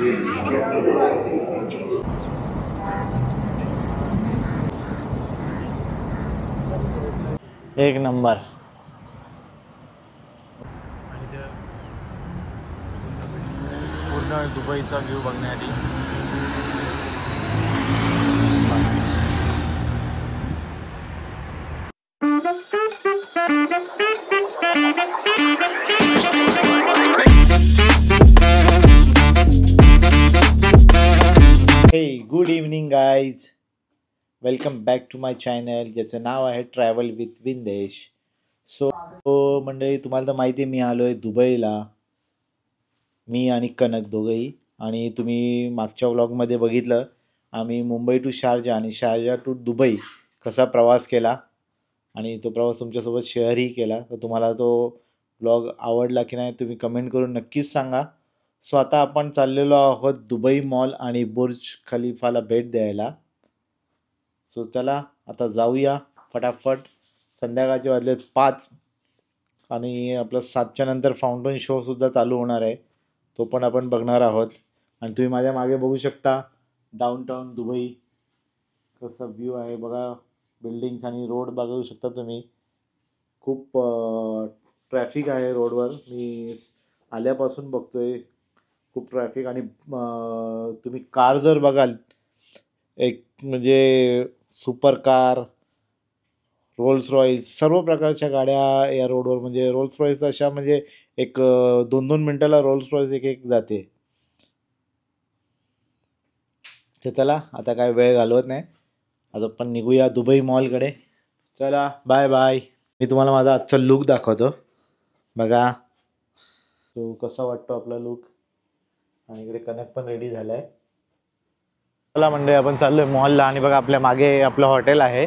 एक नंबर. आणि ते पूर्ण दुबईचा व्ह्यू बघण्यासाठी Hey, good evening guys. Welcome back to my channel ज्याचं नाव आहे ट्रॅव्हल विथ विंदेश. सो मंडळी, तुम्हाला तर माहिती आहे मी आलो आहे दुबईला, मी आणि कनक दोघंही. आणि तुम्ही मागच्या व्लॉगमध्ये बघितलं आम्ही मुंबई टू शारजा आणि शारजा टू दुबई कसा प्रवास केला आणि तो प्रवास तुमच्यासोबत शेअरही केला. तर तुम्हाला तो व्लॉग आवडला की नाही तुम्ही कमेंट करून नक्कीच सांगा. सो आता आपण चाललेलो आहोत दुबई मॉल आणि बुर्ज खलिफाला भेट द्यायला. सो चला आता जाऊया फटाफट. संध्याकाळचे वाजलेत 5 आणि आपलं 7च्या नंतर फाउंटन शोसुद्धा चालू होणार आहे, तो पण आपण बघणार आहोत. आणि तुम्ही माझ्या मागे बघू शकता डाऊनटाऊन दुबई कसा व्ह्यू आहे बघा. बिल्डिंग्स आणि रोड बघू शकता तुम्ही. खूप ट्रॅफिक आहे रोडवर, मी आल्यापासून बघतोय खूप ट्रॅफिक. आणि तुम्ही कार जर बघाल, एक म्हणजे सुपर कार, रोल्स रॉईस, सर्व प्रकारच्या गाड्या या रोडवर. म्हणजे रोल्स रॉईस अशा म्हणजे एक 2-2 मिनटाला रोल्स रॉईस एक जाते. तर चला आता काय वेळ घालवत नाही, आता आपण निघूया दुबई मॉलकडे. चला बाय बाय. मी तुम्हाला माझा आजचा लुक दाखवतो बघा, तो कसा वाटतो आपला लुक. आणि इकडे कनक पण रेडी झालाय. चला मंडळी, आपण चाललोय मॉलला. आणि बघा आपल्या मागे आपलं हॉटेल आहे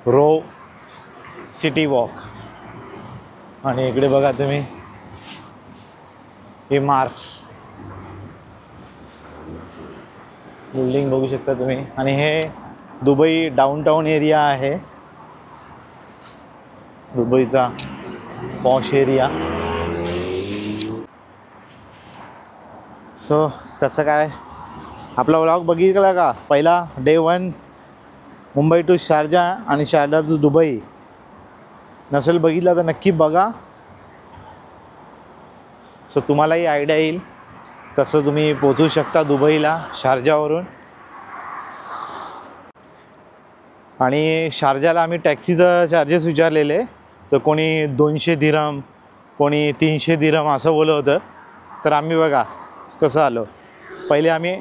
रो सिटी वॉक. आणि इकडे बघा तुम्ही इमार बिल्डिंग बघू शकता तुम्ही. आणि हे दुबई डाऊनटाऊन एरिया आहे, दुबईचा पॉश एरिया. सो कसं काय आपला व्लॉग बघितला का? पहिला डे 1 मुंबई टू शारजा आणि शारजा टू दुबई. नसेल बघितला तर नक्की बघा. सो तुम्हालाही आयडिया येईल कसं तुम्ही पोचू शकता दुबईला शारजावरून. आणि शारजाला आम्ही टॅक्सीचं चार्जेस विचारलेले, तर कोणी 200 दिरहम, कोणी 300 दिरहम असं बोलत होतं. तर आम्ही बघा कसं आलो. पहिले आम्ही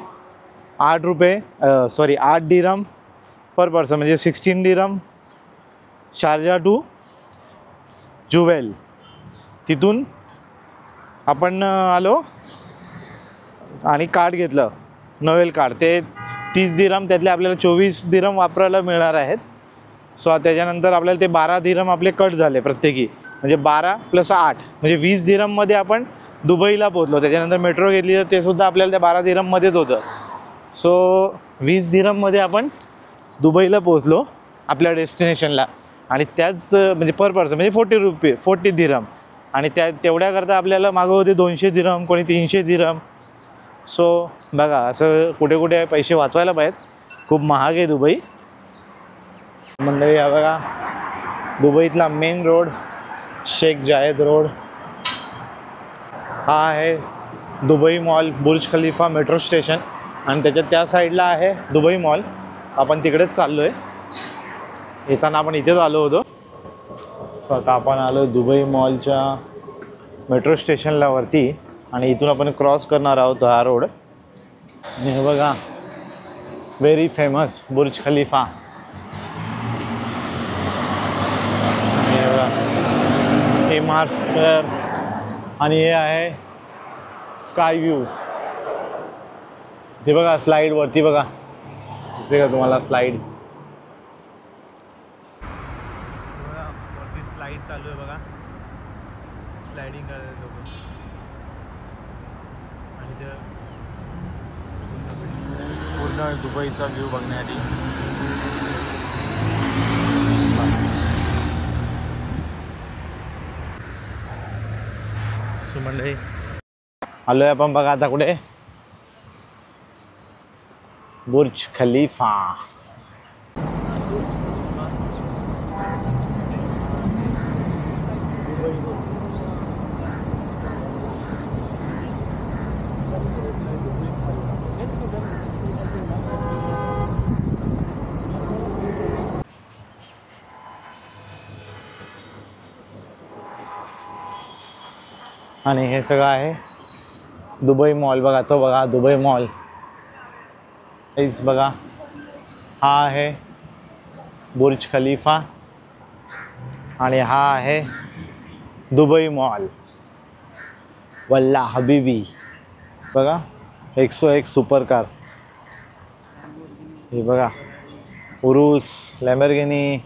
8 दिरहम पर पर्सन म्हणजे 16 दिरहम शारजा टू जुवेल. तिथून आपण आलो आणि कार्ड घेतलं, नोवेल कार्ड. ते 30 दिरहम, त्यातले आपल्याला 24 दिरहम वापरायला मिळणार आहेत. सो त्याच्यानंतर आपल्याला ते 12 दिरहम आपले कट झाले प्रत्येकी, म्हणजे 12 + 8 म्हणजे 20 दिरहममध्ये आपण दुबईला पोचलो. त्याच्यानंतर मेट्रो घेतली तर ते सुद्धा आपल्याला त्या 12 दिरहममध्येच होतं. सो 20 दिरहममध्ये आपण दुबईला पोचलो आपल्या डेस्टिनेशनला. आणि त्याच म्हणजे पर पर्सन म्हणजे 40 दिरहम. आणि तेवढ्याकरता आपल्याला मागं होते 200 दिरहम, कोणी 300 दिरहम. सो बघा असं कुठे कुठे पैसे वाचवायला पाहिजेत, खूप महाग आहे दुबई. मंडळी बघा दुबईतला मेन रोड शेख जायद रोड हा आहे. दुबई मॉल, बुर्ज खलिफा, मेट्रो स्टेशन आणि त्याच्या त्या साईडला आहे दुबई मॉल. आपण तिकडेच चाललो आहे. येताना आपण इथेच आलो होतो. सो आता आपण आलो दुबई मॉलच्या मेट्रो स्टेशनला वरती. आणि इथून आपण क्रॉस करणार आहोत हा रोड. आणि हे बघा व्हेरी फेमस बुर्ज खलिफा. हे बघा एमआर स्क्वेअर. आणि हे आहे स्काय व्ह्यू. ते बघा स्लाईड वरती बघा, दिसते का तुम्हाला स्लाईड? वरती स्लाईड चालू आहे बघा, स्लायडिंग करतात लोक. आणि ते पूर्ण दुबईचा व्ह्यू बघण्यासाठी मंडळी आलोय आपण बघा आता कुठे बुर्ज खलीफा। आणि हे सगळं आहे दुबई मॉल। बघा तो, बघा दुबई मॉल इस बघा, हा आहे बुर्ज खलीफा आणि हा आहे दुबई मॉल। वल्ला हबीबी बघा, 101 सुपर कार। हे बघा उरूस, लॅम्बोर्गिनी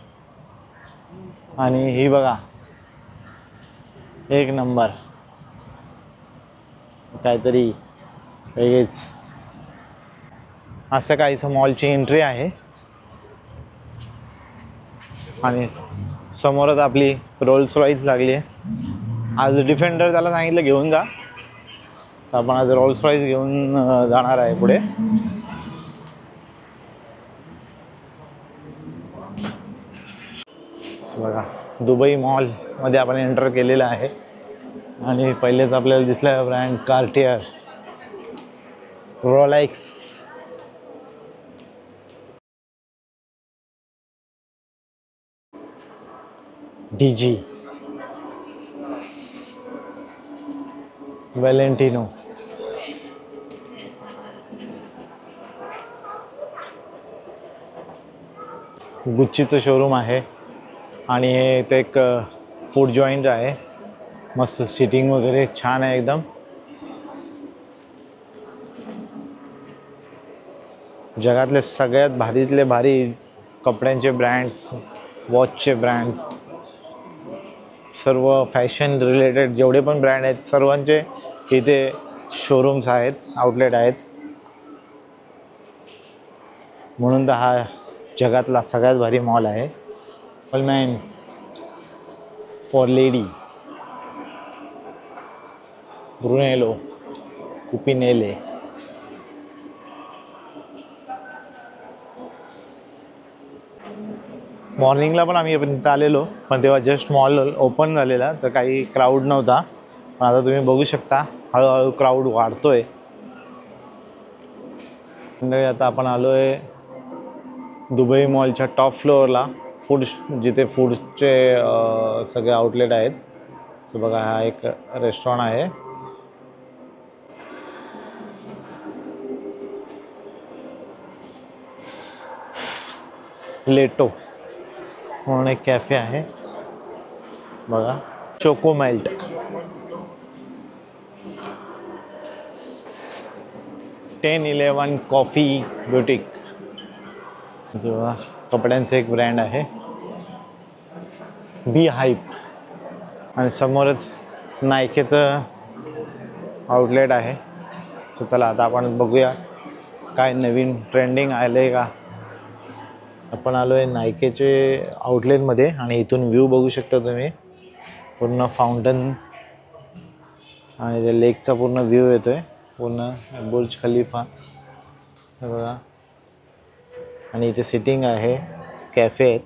आणि ही बघा एक नंबर काहीतरी वेगळीच। असं काहीचं मॉलची एंट्री आहे आणि समोरच आपली रोल्स रॉईस लागली आहे। आज डिफेंडर त्याला सांगितलं घेऊन जा, तर आपण आज रोल्स रॉईस घेऊन जाणार आहे पुढे। बघा दुबई मॉलमध्ये आपण एंटर केलेलं आहे आणि पहिलेच आपल्याला दिसलं ब्रँड कार्टियर, रोलेक्स, डीजी, व्हॅलेंटिनो, गुच्चीचं शोरूम आहे आणि हे इथे एक फूड जॉईंट आहे। मस्त सिटिंग वगैरे छान आहे एकदम। जगातले सगळ्यात भारीतले भारी कपड्यांचे ब्रँड्स, वॉचचे ब्रँड, सर्व फॅशन रिलेटेड जेवढे पण ब्रँड आहेत सर्वांचे इथे शोरूम्स आहेत, आउटलेट आहेत। म्हणून तर हा जगातला सगळ्यात भारी मॉल आहे। ऑलमॅन फॉर लेडी, ब्रुनेलो, कुपिनेले। मॉर्निंगला पण आम्ही इथं आलेलो, पण तेव्हा जस्ट मॉल ओपन झालेला, तर काही क्राऊड नव्हता। पण आता तुम्ही बघू शकता हळूहळू क्राऊड वाढतोय। मंडळी आता आपण आलो आहे दुबई मॉलच्या टॉप फ्लोअरला, फूड जिथे फूडचे सगळे आउटलेट आहेत। सो बघा हा एक रेस्टॉरंट आहे, लेटो म्हणून एक कॅफे आहे बघा, चोको मेल्ट। 1011 कॉफी ब्युटिक, तेव्हा कपड्यांचं एक ब्रँड आहे बी हाईप आणि समोरच नायकेचं आउटलेट आहे। सो चला आता आपण बघूया काय नवीन ट्रेंडिंग आले का। आपण आलो आहे नायकेचे आउटलेटमध्ये आणि इथून व्ह्यू बघू शकता तुम्ही, पूर्ण फाउंटन आणि त्या लेकचा पूर्ण व्ह्यू येतोय, पूर्ण बुर्ज खलीफा बघा। आणि इथे सिटिंग आहे, कॅफे आहेत।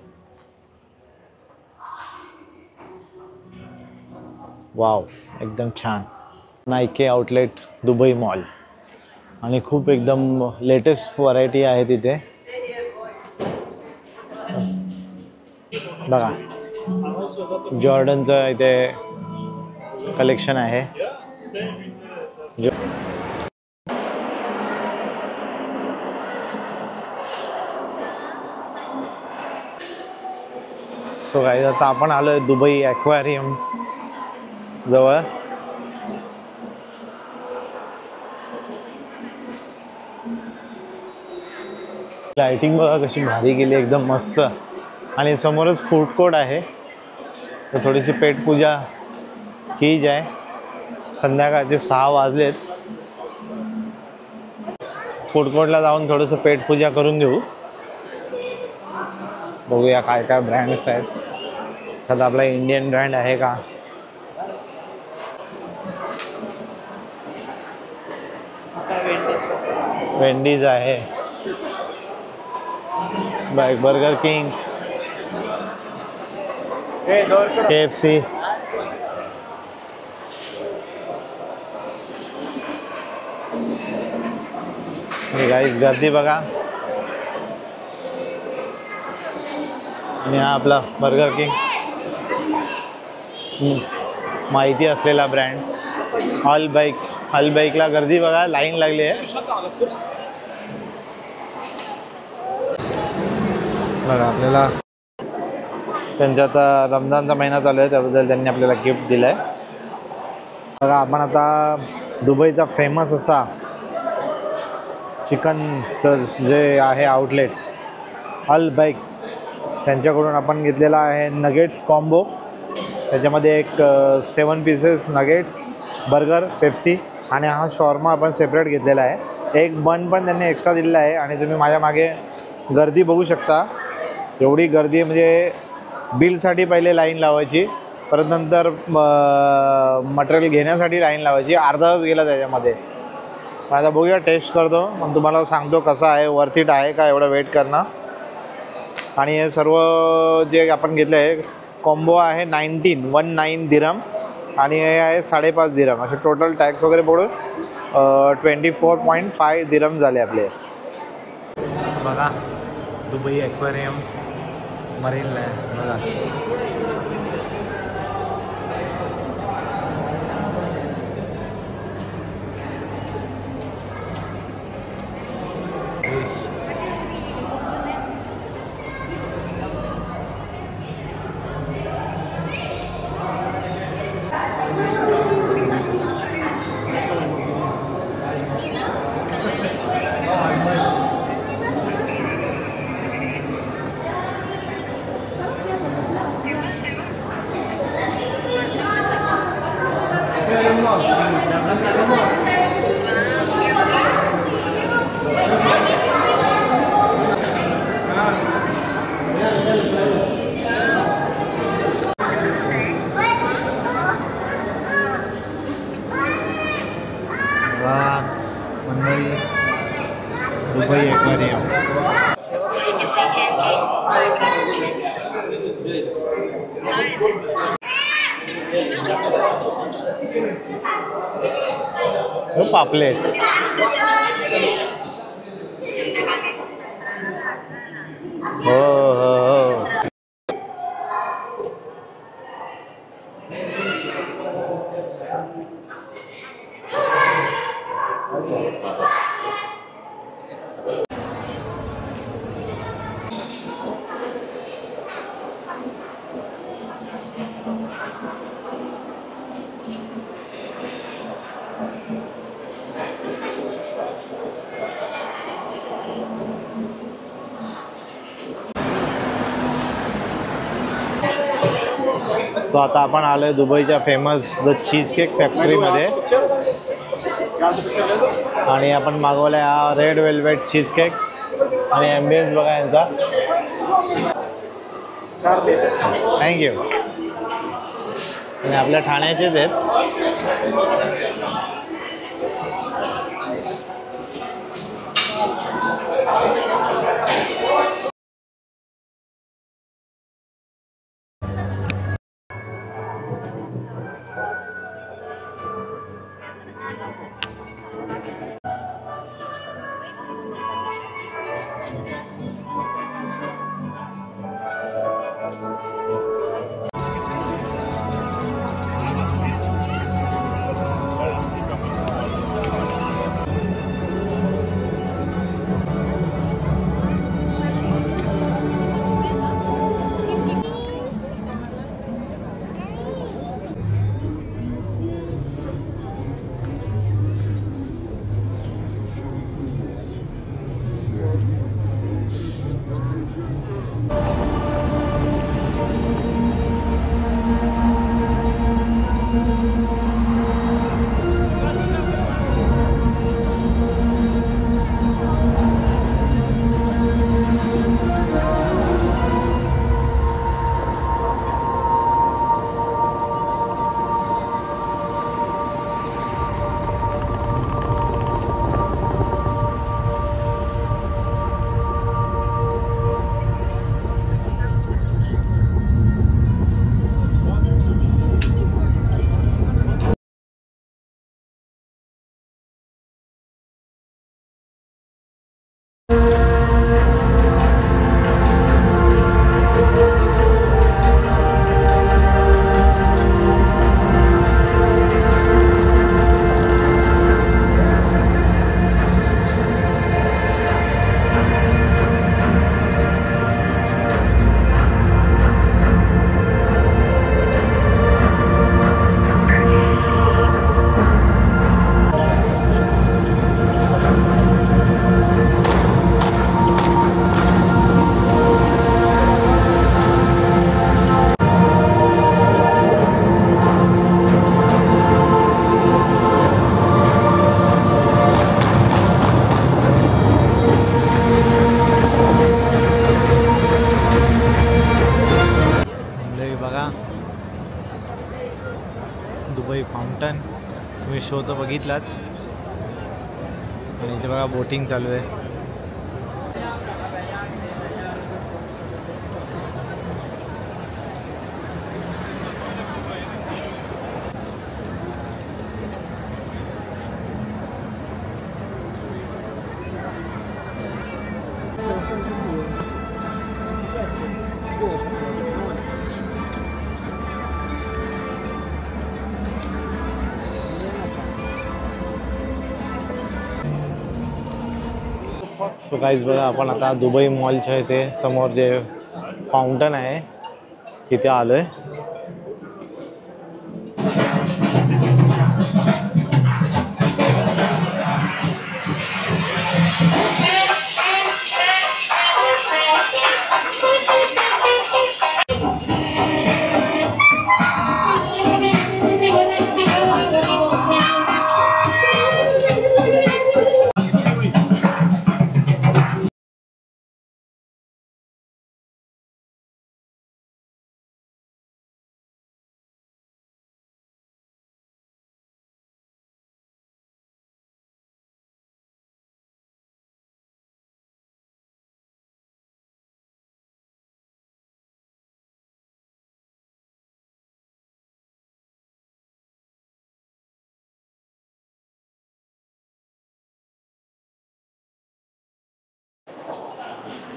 वाव एकदम छान। नायके आउटलेट दुबई मॉल आणि खूप एकदम लेटेस्ट व्हरायटी आहे तिथे बघा। जॉर्डनचं इथे कलेक्शन आहे। सो गाईज आता आपण आलो आहे दुबई ॲक्वेरियम जवळ। लाइटिंग बघा कशी भारी केली, एकदम मस्त। आणि समोरच फूड कोर्ट आहे, तर थोडीशी पेटपूजा की जाय। संध्याकाळचे 6 वाजलेत, फूड कोर्टला जाऊन थोडंसं पेटपूजा करून घेऊ। बघूया काय काय ब्रँड्स आहेत, एखादा आपला इंडियन ब्रँड आहे का। वेंडीज आहे, बाय बर्गर किंग, KFC. गाईज गर्दी बघा. आणि हा आपला बर्गर किंग, माहिती असलेला ब्रँड. अल बाईकला गर्दी बघा, लाईन लागली आहे बघा. आपल्याला त्यांच्या आता रमजानचा महिना चालू आहे, त्याबद्दल त्यांनी आपल्याला गिफ्ट दिलं आहे बघा. आपण आता दुबईचा फेमस असा चिकनचं जे आहे आउटलेट अल बाईक, त्यांच्याकडून आपण घेतलेला आहे नगेट्स कॉम्बो. त्याच्यामध्ये एक 7 पीसेस नगेट्स, बर्गर, पेप्सी आणि हा शॉर्मा आपण सेपरेट घेतलेला आहे. एक बन पण त्यांनी एक्स्ट्रा दिलेला आहे. आणि तुम्ही माझ्या मागे गर्दी बघू शकता, एवढी गर्दी आहे. म्हणजे बिलसाठी पहिले लाईन लावायची, परत नंतर मटेरियल घेण्यासाठी लाईन लावायची. अर्धा तास गेला त्याच्यामध्ये. आता बघूया, टेस्ट करतो मग तुम्हाला सांगतो कसा आहे, वर्थ इट आहे का एवढं वेट करणं. आणि हे सर्व जे आपण घेतलं आहे कॉम्बो आहे 19 दिरहम आणि हे आहे 5.5 दिरहम. असे टोटल टॅक्स वगैरे पडून 24.5 दिरहम झाले आपले बघा. दुबई ॲक्वेरियम मरीनला आहे बघा. Dubai aquarium. पापलेट हो हो हो. तो आता आपण आलो आहे दुबईच्या फेमस द चीज केक फॅक्टरीमध्ये आणि आपण मागवला आहे हा रेड वेल्वेट चीज केक. आणि ॲम्बियन्स बघा यांचा. थँक्यू. आणि आपल्या ठाण्याचेच आहेत. बघा दुबई फाउंटन, तुम्ही शो तर बघितलाच. आणि इथे बघा बोटिंग चालू आहे. सो गाईज बघा आपण आता दुबई मॉलच्या इथे समोर जे फाउंटन आहे तिथे आलोय.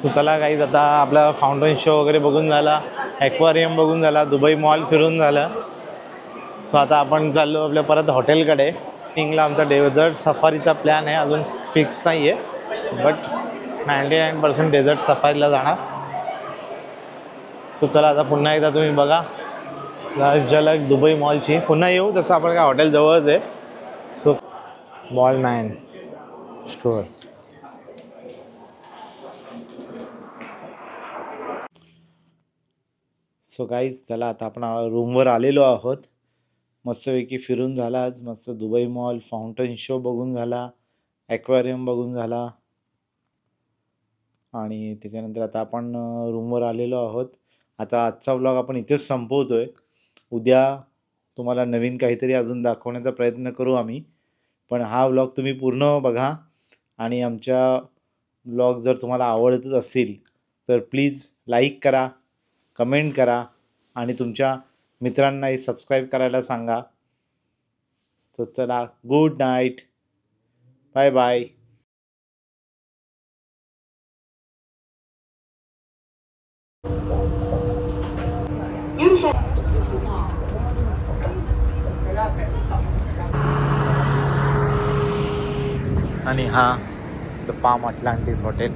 तो चला गाईज आता आपला फाउंटन शो वगैरे बघून झाला, ॲक्वेरियम बघून झाला, दुबई मॉल फिरून झालं. सो आता आपण चाललो आपल्या परत हॉटेलकडे. इंगला आमचा डेझर्ट सफारीचा प्लॅन आहे, अजून फिक्स नाही आहे बट 99% डेझर्ट सफारीला जाणार. सो चला आता पुन्हा एकदा तुम्ही बघा लास्ट झलक दुबई मॉलची. पुन्हा येऊ तसं आपण काय हॉटेल जवळच आहे. So mall 9 store. So guys चला आता आपण रूमवर आलेलो आहोत. मस्तपैकी फिरून झाला आज. मस्त दुबई मॉल, फाउंटन शो बघून झाला, ॲक्वेरियम बघून झाला आणि त्याच्यानंतर आता आपण रूमवर आलेलो आहोत. आता आजचा व्लॉग आपण इथेच संपवतोय. उद्या तुम्हाला नवीन काहीतरी अजून दाखवण्याचा प्रयत्न करू आम्ही. पण हा व्लॉग तुम्ही पूर्ण बघा आणि आमच्या व्लॉग जर तुम्हाला आवडतच असेल तर प्लीज लाईक करा, कमेंट करा आणि तुमच्या मित्रांनाही सबस्क्राईब करायला सांगा. तर चला, गुड नाईट, बाय बाय. आणि हा द पाम अटलांटिस हॉटेल.